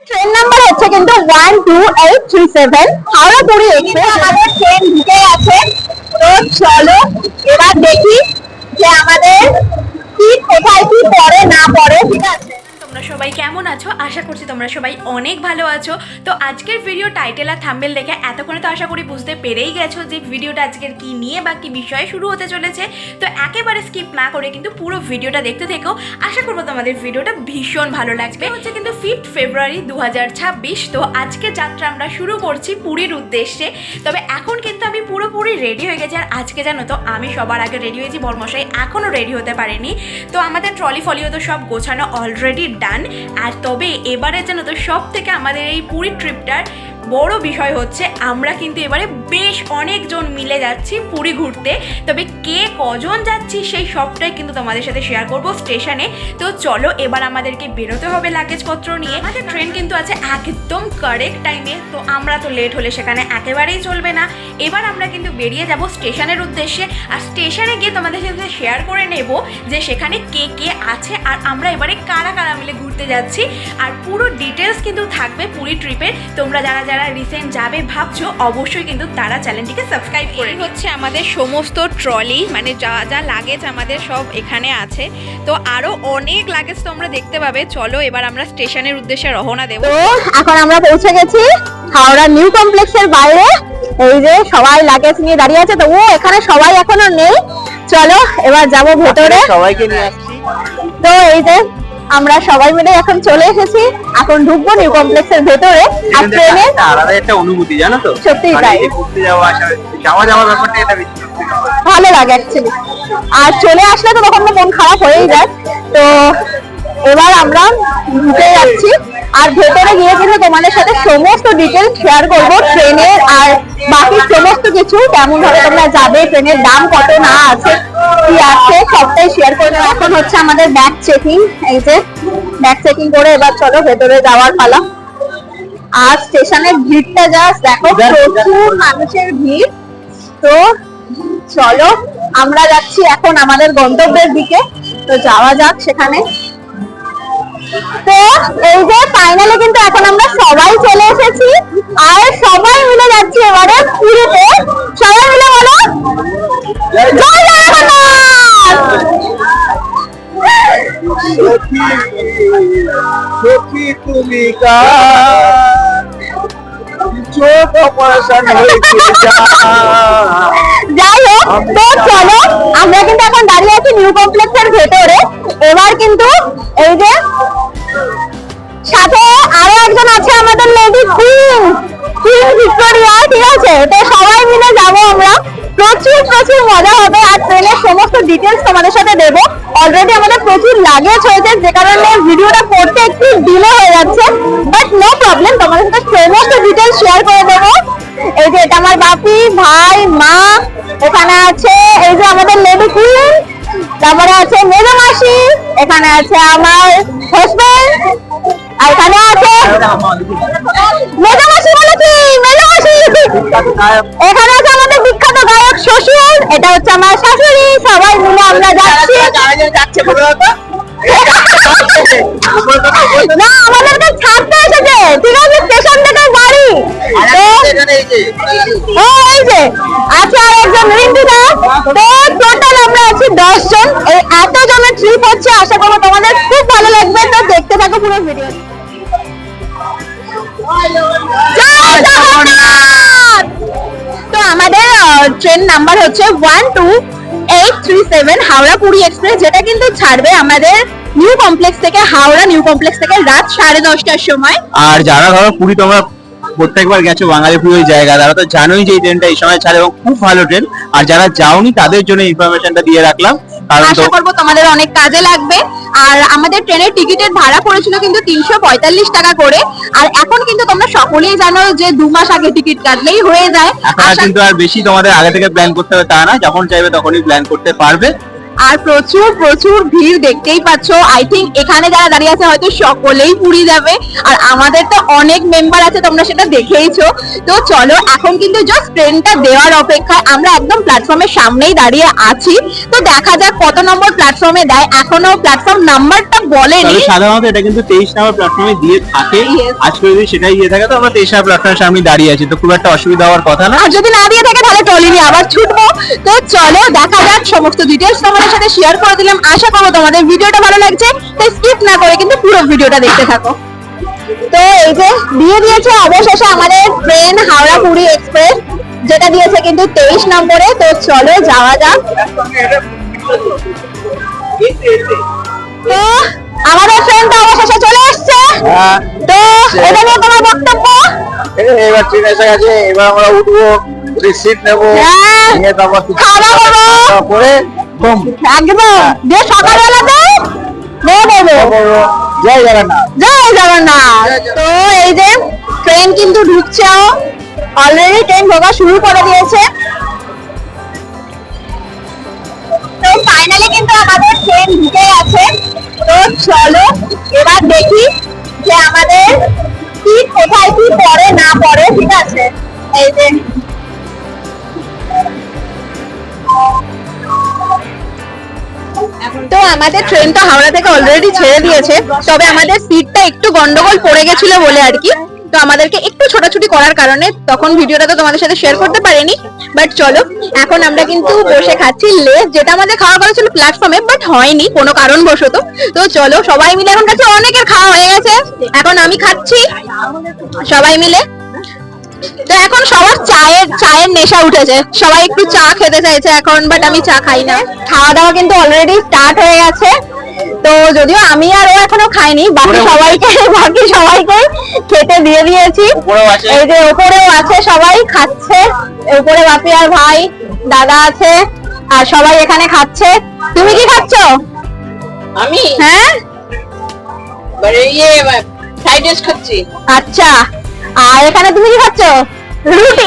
Train number হচ্ছে কিন্তু 12837 Howrah Puri express. আমাদের ট্রেন ঢুকে গেছে, তো চলো এবার দেখি যে আমাদের সিট কোথায় কি পড়ে না পড়ে। ঠিক আছে, তোমরা সবাই কেমন আছো? আশা করছি তোমরা সবাই অনেক ভালো আছো। তো আজকের ভিডিও টাইটেল আর থাম্বনেল দেখে এতক্ষণে তো আশা করি বুঝতে পেরেই গেছো যে ভিডিওটা আজকের কি নিয়ে বা কি বিষয়ে শুরু হতে চলেছে। তো একেবারে স্কিপ না করে কিন্তু পুরো ভিডিওটা দেখতে থেকো। আশা করবো তোমাদের ভিডিওটা ভীষণ ভালো লাগবে। হচ্ছে কিন্তু 5 ফেব্রুয়ারি 2026। তো আজকে যাত্রা আমরা শুরু করছি পুরীর উদ্দেশ্যে। তবে এখন কিন্তু আমি পুরোপুরি রেডি হয়ে গেছি। আর আজকে জানো তো আমি সবার আগে রেডি হয়েছি, বরমশাই এখনও রেডি হতে পারেনি। তো আমাদের ট্রলি ফলিও তো সব গোছানো অলরেডি ডান। আর তবে এবারে জানো তো সব থেকে আমাদের এই পুরী ট্রিপটার বড় বিষয় হচ্ছে আমরা কিন্তু এবারে বেশ অনেকজন মিলে যাচ্ছি পুরী ঘুরতে। তবে কে কজন যাচ্ছি সেই সবটাই কিন্তু তোমাদের সাথে শেয়ার করব স্টেশনে। তো চলো এবার আমাদেরকে বেরোতে হবে লাগেজপত্র নিয়ে। আমাদের ট্রেন কিন্তু আছে একদম কারেক্ট টাইমে, তো আমরা তো লেট হলে সেখানে একেবারেই চলবে না। এবার আমরা কিন্তু বেরিয়ে যাব স্টেশনের উদ্দেশ্যে। আর স্টেশনে গিয়ে তোমাদের সাথে শেয়ার করে নেব যে সেখানে কে কে আছে আর আমরা এবারে কারা কারা মিলে ঘুরতে যাচ্ছি। আর পুরো ডিটেলস কিন্তু থাকবে পুরী ট্রিপের। তোমরা যারা যারা রিসেন্ট যাবে ভাবছো অবশ্যই কিন্তু তারা চ্যানেলটিকে সাবস্ক্রাইব করে। হচ্ছে আমাদের সমস্ত ট্রলি, মানে যা যা লাগেজ আমাদের সব এখানে আছে। তো আরো অনেক লাগেজ তোমরা দেখতে পাবে। চলো এবার আমরা স্টেশনের উদ্দেশ্যে রওনা দেব। তো এখন আমরা পৌঁছে গেছি হাওড়া নিউ কমপ্লেক্সের বাইরে। এই যে সবাই লাগেজ নিয়ে দাঁড়িয়ে আছে, তো ও এখানে সবাই এখনো নেই। চলো এবার যাবো ভেতরে, সবাইকে নিয়ে আসছি। তো এই যে আমরা সবাই মিলে এখন চলে এসেছি, এখন ঢুকবো নিউ কমপ্লেক্সের ভেতরে। আর ট্রেনে আলাদা একটা অনুভূতি, জানো তো, সত্যিই তাই। ঘুরতে যাওয়া যাওয়ার ব্যাপারটা এটা বেশি ভালো লাগে অ্যাকচুয়ালি। আর চলে আসলে তো তখন তো মন খারাপ হয়েই যায়। তো এবার আমরা ঢুকে যাচ্ছি আর ভেতরে গিয়ে কিন্তু তোমাদের সাথে সমস্ত ডিটেলস শেয়ার করবো ট্রেনের আর বাকি সমস্ত কিছু, কেমন ভাবে তোমরা যাবে, ট্রেনের দাম কত না আছে কি আছে সবটাই শেয়ার করবো। এখন হচ্ছে আমাদের ব্যাগ চেকিং, এই যে ব্যাগ চেকিং করে এবার চলো ভেতরে যাওয়ার পালা। আর স্টেশনের ভিড়টা জাস্ট দেখো, প্রচুর মানুষের ভিড়। তো চলো আমরা যাচ্ছি এখন আমাদের গন্তব্যের দিকে, তো যাওয়া যাক সেখানে। তো এই যে ফাইনালি কিন্তু এখন আমরা সবাই চলে এসেছি আর সবাই মিলে যাচ্ছি এবারে পুরীতে। সবাই মিলে বলো জয় জগন্নাথ। সখী তুমি চোখ অপারেশন হয়েছে। যাই হোক, তো চলো আমরা কিন্তু এখন দাঁড়িয়ে আছি নিউ কমপ্লেক্সের ভেতরে। এবার কিন্তু এই যে সাথে আরো একজন আছে আমাদের লেডি কুইন ভিক্টোরিয়া, ঠিক আছে। তো সবাই মিলে যাবো আমরা, প্রচুর প্রচুর মজা হবে। আর ট্রেনের সমস্ত ডিটেলস তোমাদের সাথে দেবো। অলরেডি আমাদের প্রচুর লাগেজ হয়েছে, যে কারণে ভিডিওটা করতে একটু ডিলে হয়ে যাচ্ছে, বাট নো প্রবলেম, তোমাদের সাথে সমস্ত ডিটেলস শেয়ার করে দেবো। এই যে এটা আমার বাপি, ভাই, মা, এখানে আছে এই যে আমাদের লেডি কুইন, তারপরে আছে মেজো মাসি, এখানে আছে আমার হাজবেন্ড, আর এখানে আছে মেজো মাসি, বলে কি মেজো মাসি, এখানে আছে আমাদের বিখ্যাত গায়ক শ্বশুর, এটা হচ্ছে আমার শাশুড়ি। সবাই মিলে আমরা যাচ্ছি। না, আমাদেরকে ছাড়তে এসেছে, ঠিক আছে, স্টেশন থেকে বাড়ি। এই যে আছে আর একজন রিন্টুদা। তো টোটাল আমরা আছি 10 জন। এই এত জনের ট্রিপ হচ্ছে, আশা করবো তোমাদের খুব ভালো লাগবে। তো দেখতে থাকো পুরো ভিডিও। জয় জগন্নাথ। তো আমাদের ট্রেন নাম্বার হচ্ছে 12837 হাওড়া পুরী এক্সপ্রেস, যেটা কিন্তু ছাড়বে আমাদের নিউ কমপ্লেক্স থেকে, হাওড়া নিউ কমপ্লেক্স থেকে রাত 10:30টার সময়। আর যারা ধরো পুরী তোমরা প্রত্যেকবার গেছো বাঙালি পুরোই জায়গা, তারা তো জানোই যে এই ট্রেনটা এই সময় ছাড়ে এবং খুব ভালো ট্রেন। আর যারা যাওনি তাদের জন্য ইনফরমেশনটা দিয়ে রাখলাম, কারণ আশা করবো তোমাদের অনেক কাজে লাগবে। আর আমাদের ট্রেনের টিকিটের ভাড়া পড়েছিল কিন্তু 345 টাকা করে। আর এখন কিন্তু তোমরা সকলেই জানো যে 2 মাস আগে টিকিট কাটলেই হয়ে যায়। এখন কিন্তু আর বেশি তোমাদের আগে থেকে প্ল্যান করতে হবে তা না, যখন চাইবে তখনই প্ল্যান করতে পারবে। আর প্রচুর প্রচুর ভিড় দেখতেই পাচ্ছো। আই থিঙ্ক এখানে যারা দাঁড়িয়ে আছে হয়তো সকলেই পুরী যাবে, আর আমাদের তো অনেক মেম্বার আছে, তোমরা সেটা দেখেইছো। তো চলো এখন কিন্তু জাস্ট ট্রেনটা দেওয়ার অপেক্ষায়, আমরা একদম প্ল্যাটফর্মের সামনেই দাঁড়িয়ে আছি। তো দেখা যাক কত নম্বর প্ল্যাটফর্মে দেয়, এখনো প্ল্যাটফর্ম নাম্বারটা বলেনি। তবে সাধারণত এটা কিন্তু 23 নম্বর প্ল্যাটফর্মে দিয়ে থাকে। Yes. আজকে যদি সেটাই দিয়ে থাকে তো আমরা 23 নম্বর প্ল্যাটফর্মের সামনে দাঁড়িয়ে আছি, তো খুব একটা অসুবিধা হওয়ার কথা না। আর যদি না দিয়ে থাকে তাহলে টলিনি আবার ছুটবো। তো চলো দেখা যাক, সমস্ত ডিটেলস তোমাদের সাথে শেয়ার করে দিলাম। আশা করবো তোমাদের ভিডিওটা ভালো লাগছে, তাই স্কিপ না করে কিন্তু পুরো ভিডিওটা দেখতে থাকো। তো এই যে দিয়ে দিয়েছে অবশেষে আমাদের ট্রেন হাওড়া পুরী এক্সপ্রেস, যেটা দিয়েছে কিন্তু 23 নম্বরে। তো চলো যাওয়া যাক। তো আমাদের ট্রেনটা অবশেষে চলে এসছে। তো এটা নিয়ে তোমার বক্তব্য? এবার ট্রেন এসে গেছে, এবার আমরা উঠবো, সিট নেবো, হ্যাঁ, নিয়ে তারপর খাওয়া দাওয়া করবো। করে ঘুম একদম যে সকালবেলাতে জয় জগন্নাথ। জয় জগন্নাথ। তো এই যে ট্রেন কিন্তু ঢুকছে, অলরেডি ট্রেন ঢোকা শুরু করে দিয়েছে। তো ফাইনালি কিন্তু আমাদের ট্রেন ঢুকে গেছে। তো চলো এবার দেখি যে আমাদের কি কোথায় কি পড়ে না পড়ে। ঠিক আছে, এই যে তো আমাদের ট্রেন তো হাওড়া থেকে অলরেডি ছেড়ে দিয়েছে, তবে আমাদের সিটটা একটু গন্ডগোল পড়ে গেছিল বলে আর কি। তো আমাদেরকে একটু ছোটাছুটি করার কারণে তখন ভিডিওটা তো তোমাদের সাথে শেয়ার করতে পারিনি। বাট চলো এখন আমরা কিন্তু বসে খাচ্ছি লেস, যেটা আমাদের খাওয়া কথা ছিল প্ল্যাটফর্মে, বাট হয়নি কোনো কারণবশত। তো চলো সবাই মিলে, এখন কাছে অনেকের খাওয়া হয়ে গেছে, এখন আমি খাচ্ছি সবাই মিলে। তো এখন সবার চায়ের নেশা উঠেছে, সবাই একটু চা খেতে চাইছে এখন, বাট আমি চা খাই না। খাওয়া দাওয়া কিন্তু অলরেডি স্টার্ট হয়ে গেছে। তো যদিও আমি আর ও এখনো খাইনি, বাকি সবাইকে খেতে দিয়ে দিয়েছি। এই যে উপরেও আছে, সবাই খাচ্ছে, উপরে বাপি আর ভাই দাদা আছে, আর সবাই এখানে খাচ্ছে। তুমি কি খাচ্ছ? আমি হ্যাঁ, ফ্রাইড রাইস খাচ্ছি। আচ্ছা। আর এখানে তুমি কি খাচ্ছ? রুটি।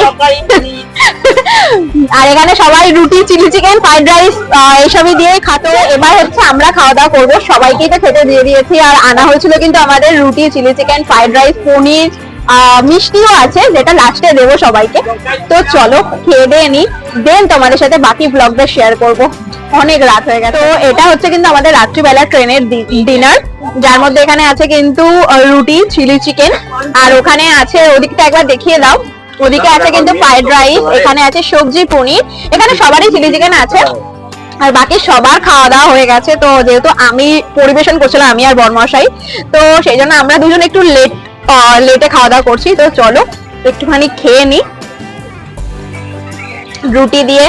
আর এখানে সবাই রুটি, চিলি চিকেন, ফ্রাইড রাইস এইসবই দিয়ে খাতো। এবার হচ্ছে আমরা খাওয়া দাওয়া করবো, সবাইকেই তো খেতে দিয়ে দিয়েছি। আর আনা হয়েছিল কিন্তু আমাদের রুটি, চিলি চিকেন, ফ্রাইড রাইস, পনির, মিষ্টিও আছে, যেটা লাস্টে দেবো সবাইকে। তো চলো খেয়ে দিয়ে নি, দেন তোমাদের সাথে বাকি ব্লগটা শেয়ার করব। অনেক রাত হয়ে গেছে। তো এটা হচ্ছে কিন্তু আমাদের রাত্রিবেলা ট্রেনের ডিনার, যার মধ্যে এখানে আছে কিন্তু রুটি, চিলি চিকেন, আর ওখানে আছে, ওদিকটা একবার দেখিয়ে দাও, ওদিকে আছে কিন্তু ফ্রাইড রাইস, এখানে আছে সবজি, পনির, এখানে সবারই চিলি চিকেন আছে। আর বাকি সবার খাওয়া দাওয়া হয়ে গেছে। তো যেহেতু আমি পরিবেশন করছিলাম, আমি আর বরমশাই, তো সেই জন্য আমরা দুজন একটু লেটে খাওয়া দাওয়া করছি। তো চলো একটুখানি খেয়ে নি রুটি দিয়ে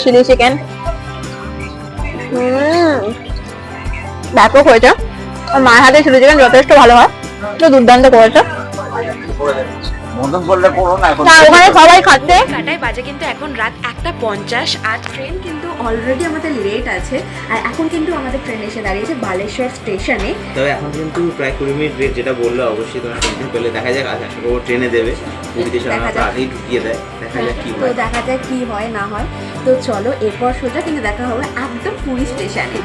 চিলি চিকেন। ব্যাপক হয়েছে, আর মায়ের হাতে চিলি চিকেন যথেষ্ট ভালো হয়, তো দুর্দান্ত করেছে। ওখানে সবাই খাচ্ছে। কাটায় বাজে কিন্তু এখন রাত 1:50, আর ট্রেন কিন্তু অলরেডি আমাদের লেট আছে। আর এখন কিন্তু আমাদের ট্রেন এসে দাঁড়িয়েছে বালেশ্বর স্টেশনে। তবে এখন কিন্তু প্রায় 20 মিনিট লেট, যেটা বললো অবশ্যই তোমরা শুনতে পেলে। দেখা যাক আজ আশা করবো ট্রেনে দেবে, পুরীতে সাধারণত আগেই ঢুকিয়ে দেয়। দেখা যাক কি তো হয়। দেখা যাক কি হয় না হয়। তো চলো এরপর সোজা কিন্তু দেখা হবে একদম পুরী স্টেশনে।